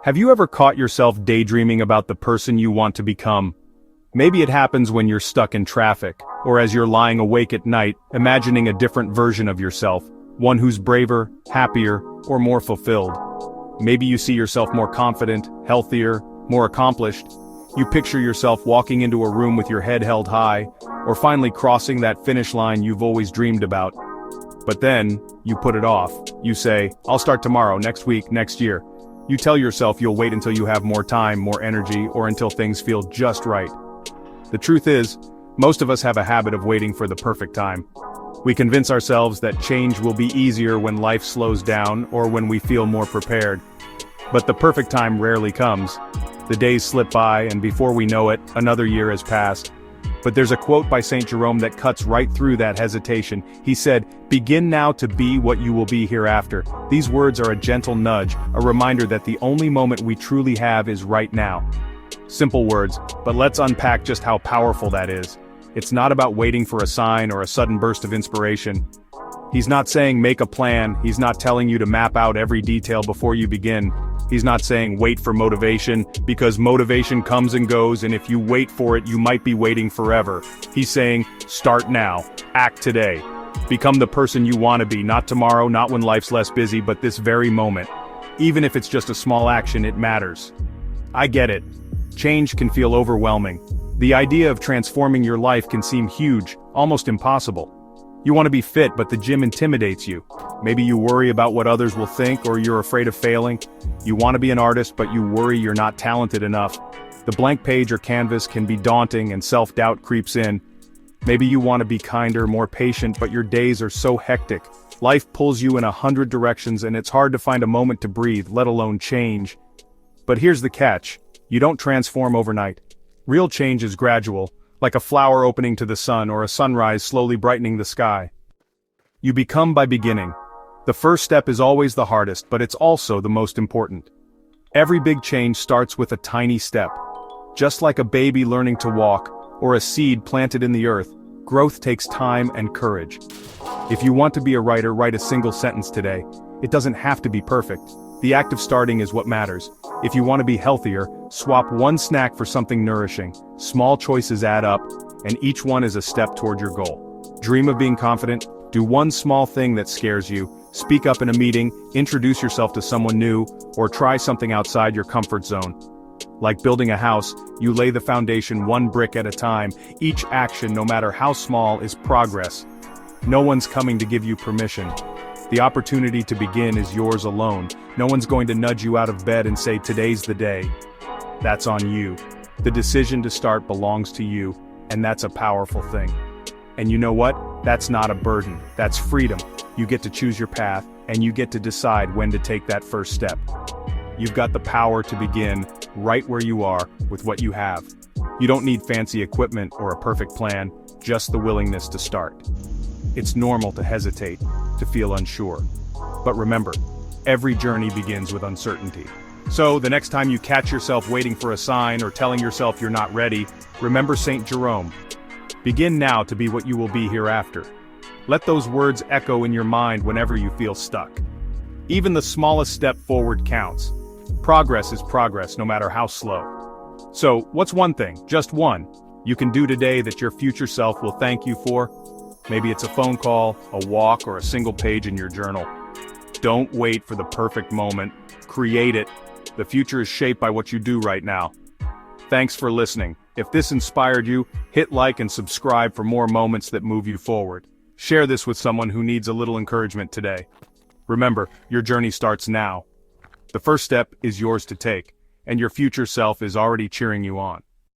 Have you ever caught yourself daydreaming about the person you want to become? Maybe it happens when you're stuck in traffic, or as you're lying awake at night, imagining a different version of yourself, one who's braver, happier, or more fulfilled. Maybe you see yourself more confident, healthier, more accomplished. You picture yourself walking into a room with your head held high, or finally crossing that finish line you've always dreamed about. But then, you put it off. You say, "I'll start tomorrow, next week, next year." You tell yourself you'll wait until you have more time, more energy, or until things feel just right. The truth is, most of us have a habit of waiting for the perfect time. We convince ourselves that change will be easier when life slows down or when we feel more prepared. But the perfect time rarely comes. The days slip by, and before we know it, another year has passed. But there's a quote by St. Jerome that cuts right through that hesitation. He said, "Begin now to be what you will be hereafter." These words are a gentle nudge, a reminder that the only moment we truly have is right now. Simple words, but let's unpack just how powerful that is. It's not about waiting for a sign or a sudden burst of inspiration. He's not saying make a plan, he's not telling you to map out every detail before you begin. He's not saying wait for motivation, because motivation comes and goes, and if you wait for it you might be waiting forever. He's saying, start now, act today. Become the person you want to be, not tomorrow, not when life's less busy, but this very moment. Even if it's just a small action, it matters. I get it. Change can feel overwhelming. The idea of transforming your life can seem huge, almost impossible. You want to be fit, but the gym intimidates you. Maybe you worry about what others will think, or you're afraid of failing. You want to be an artist, but you worry you're not talented enough. The blank page or canvas can be daunting and self-doubt creeps in. Maybe you want to be kinder, more patient, but your days are so hectic. Life pulls you in 100 directions and it's hard to find a moment to breathe, let alone change. But here's the catch. You don't transform overnight. Real change is gradual, like a flower opening to the sun or a sunrise slowly brightening the sky. You become by beginning. The first step is always the hardest, but it's also the most important. Every big change starts with a tiny step. Just like a baby learning to walk, or a seed planted in the earth, growth takes time and courage. If you want to be a writer, write a single sentence today. It doesn't have to be perfect. The act of starting is what matters. If you want to be healthier, swap one snack for something nourishing. Small choices add up, and each one is a step toward your goal. Dream of being confident? Do one small thing that scares you. Speak up in a meeting, introduce yourself to someone new, or try something outside your comfort zone. Like building a house, you lay the foundation one brick at a time. Each action, no matter how small, is progress. No one's coming to give you permission. The opportunity to begin is yours alone. No one's going to nudge you out of bed and say, "Today's the day." That's on you. The decision to start belongs to you, and that's a powerful thing. And you know what? That's not a burden. That's freedom. You get to choose your path, and you get to decide when to take that first step. You've got the power to begin right where you are with what you have. You don't need fancy equipment or a perfect plan, just the willingness to start. It's normal to hesitate, to feel unsure. But remember, every journey begins with uncertainty. So, the next time you catch yourself waiting for a sign or telling yourself you're not ready, remember St. Jerome. Begin now to be what you will be hereafter. Let those words echo in your mind whenever you feel stuck. Even the smallest step forward counts. Progress is progress, no matter how slow. So, what's one thing, just one, you can do today that your future self will thank you for? Maybe it's a phone call, a walk, or a single page in your journal. Don't wait for the perfect moment. Create it. The future is shaped by what you do right now. Thanks for listening. If this inspired you, hit like and subscribe for more moments that move you forward. Share this with someone who needs a little encouragement today. Remember, your journey starts now. The first step is yours to take, and your future self is already cheering you on.